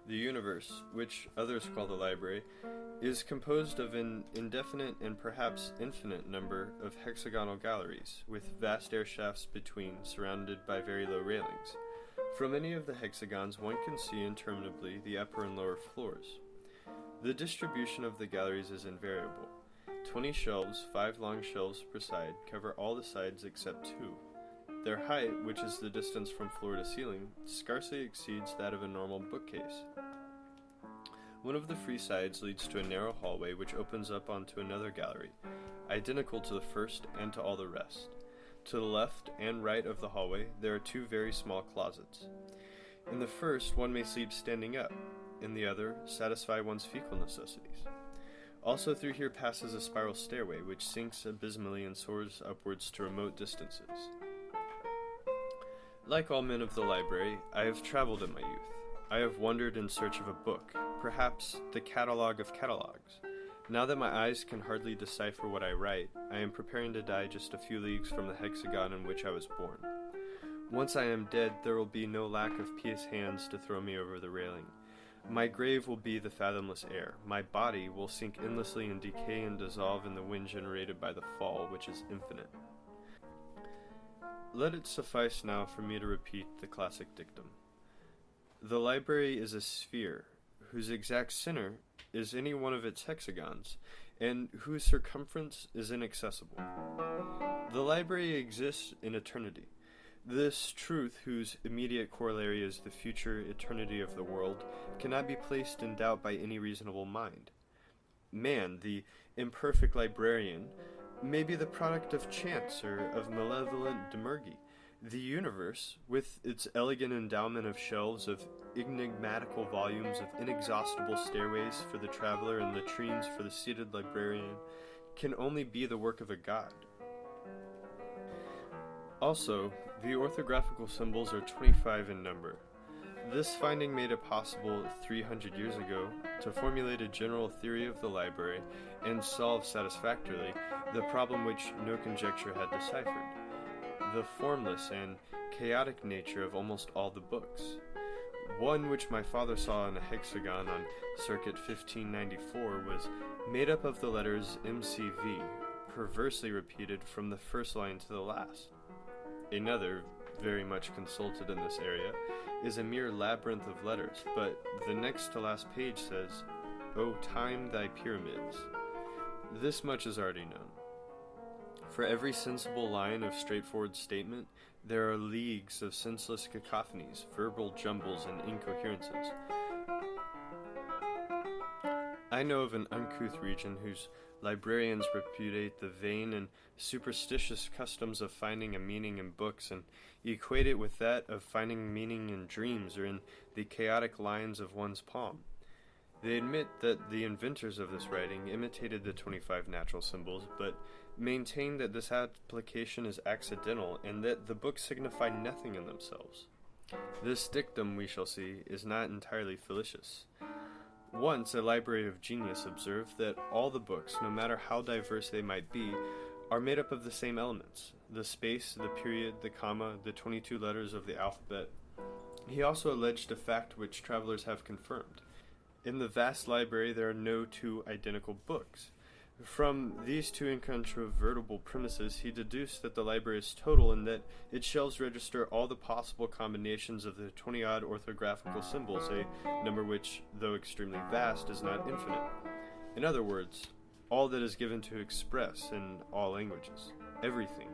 The universe, which others call the library, is composed of an indefinite and perhaps infinite number of hexagonal galleries, with vast air shafts between, surrounded by very low railings. From any of the hexagons one can see interminably the upper and lower floors. The distribution of the galleries is invariable. 20 shelves, 5 long shelves per side, cover all the sides except 2. Their height, which is the distance from floor to ceiling, scarcely exceeds that of a normal bookcase. One of the free sides leads to a narrow hallway which opens up onto another gallery, identical to the first and to all the rest. To the left and right of the hallway there are 2 very small closets. In the first one may sleep standing up, in the other satisfy one's fecal necessities. Also through here passes a spiral stairway which sinks abysmally and soars upwards to remote distances. Like all men of the library, I have traveled in my youth. I have wandered in search of a book, perhaps the catalogue of catalogues. Now that my eyes can hardly decipher what I write, I am preparing to die just a few leagues from the hexagon in which I was born. Once I am dead, there will be no lack of pious hands to throw me over the railing. My grave will be the fathomless air. My body will sink endlessly and decay and dissolve in the wind generated by the fall, which is infinite. Let it suffice now for me to repeat the classic dictum. The library is a sphere, whose exact center is any one of its hexagons, and whose circumference is inaccessible. The library exists in eternity. This truth, whose immediate corollary is the future eternity of the world, cannot be placed in doubt by any reasonable mind. Man, the imperfect librarian, may be the product of chance or of malevolent demurgy. The universe, with its elegant endowment of shelves, of enigmatical volumes, of inexhaustible stairways for the traveler and latrines for the seated librarian, can only be the work of a god. Also, the orthographical symbols are 25 in number. This finding made it possible 300 years ago to formulate a general theory of the library and solve satisfactorily the problem which no conjecture had deciphered: the formless and chaotic nature of almost all the books. One which my father saw in a hexagon on circuit 1594 was made up of the letters MCV, perversely repeated from the first line to the last. Another, very much consulted in this area, is a mere labyrinth of letters, but the next to last page says, "O time thy pyramids." This much is already known. For every sensible line of straightforward statement, there are leagues of senseless cacophonies, verbal jumbles, and incoherences. I know of an uncouth region whose librarians repudiate the vain and superstitious customs of finding a meaning in books and equate it with that of finding meaning in dreams or in the chaotic lines of one's palm. They admit that the inventors of this writing imitated the 25 natural symbols, but maintain that this application is accidental and that the books signify nothing in themselves. This dictum, we shall see, is not entirely fallacious. Once a library of genius observed that all the books, no matter how diverse they might be, are made up of the same elements: the space, the period, the comma, the 22 letters of the alphabet. He also alleged a fact which travelers have confirmed. In the vast library there are no 2 identical books. From these 2 incontrovertible premises he deduced that the library is total and that its shelves register all the possible combinations of the 20-odd orthographical symbols, a number which, though extremely vast, is not infinite. In other words, all that is given to express in all languages, everything.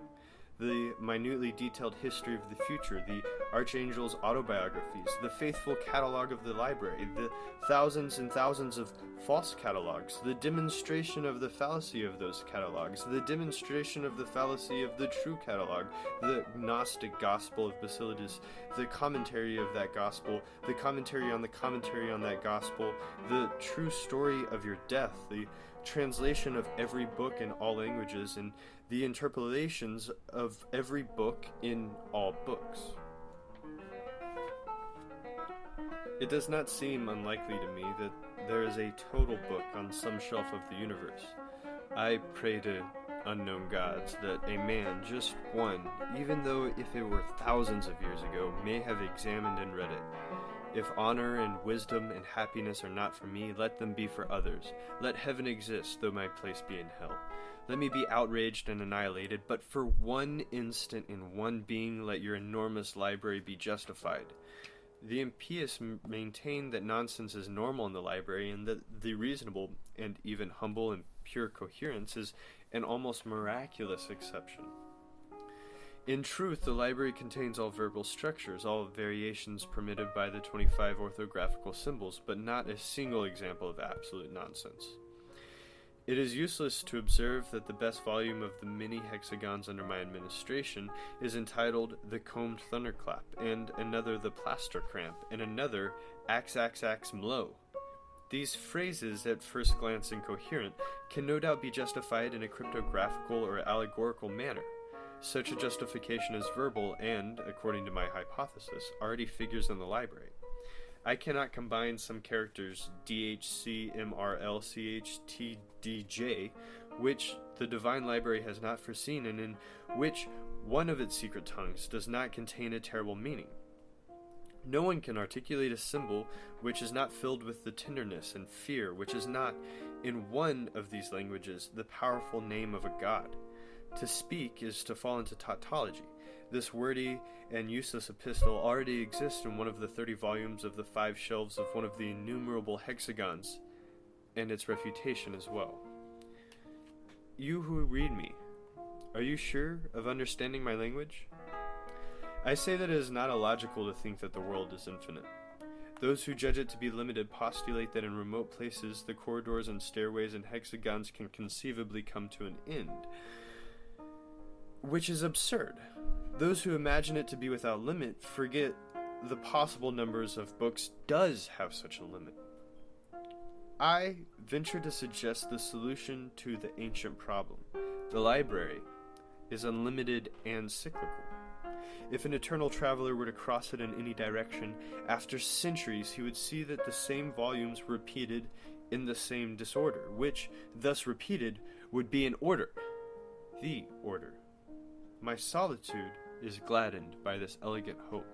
The minutely detailed history of the future, the archangel's autobiographies, the faithful catalogue of the library, the thousands and thousands of false catalogues, the demonstration of the fallacy of those catalogues, the demonstration of the fallacy of the true catalogue, the Gnostic gospel of Basilides, the commentary of that gospel, the commentary on that gospel, the true story of your death, the translation of every book in all languages, and the interpolations of every book in all books. It does not seem unlikely to me that there is a total book on some shelf of the universe. I pray to unknown gods that a man, just one, even though if it were thousands of years ago, may have examined and read it. If honor and wisdom and happiness are not for me, let them be for others. Let heaven exist, though my place be in hell. Let me be outraged and annihilated, but for one instant in one being let your enormous library be justified. The impious maintain that nonsense is normal in the library, and that the reasonable and even humble and pure coherence is an almost miraculous exception. In truth, the library contains all verbal structures, all variations permitted by the 25 orthographical symbols, but not a single example of absolute nonsense. It is useless to observe that the best volume of the many hexagons under my administration is entitled The Combed Thunderclap, and another The Plaster Cramp, and another Axe Axe Axe Mlow. These phrases, at first glance incoherent, can no doubt be justified in a cryptographical or allegorical manner. Such a justification is verbal and, according to my hypothesis, already figures in the library. I cannot combine some characters DHCMRLCHTDJ, which the Divine Library has not foreseen, and in which one of its secret tongues does not contain a terrible meaning. No one can articulate a symbol which is not filled with the tenderness and fear which is not, in one of these languages, the powerful name of a god. To speak is to fall into tautology. This wordy and useless epistle already exists in one of the 30 volumes of the 5 shelves of one of the innumerable hexagons, and its refutation as well. You who read me, are you sure of understanding my language? I say that it is not illogical to think that the world is infinite. Those who judge it to be limited postulate that in remote places the corridors and stairways and hexagons can conceivably come to an end, which is absurd. Those who imagine it to be without limit forget the possible numbers of books does have such a limit. I venture to suggest the solution to the ancient problem. The library is unlimited and cyclical. If an eternal traveler were to cross it in any direction, after centuries he would see that the same volumes repeated in the same disorder, which, thus repeated, would be in order. The order. My solitude is gladdened by this elegant hope.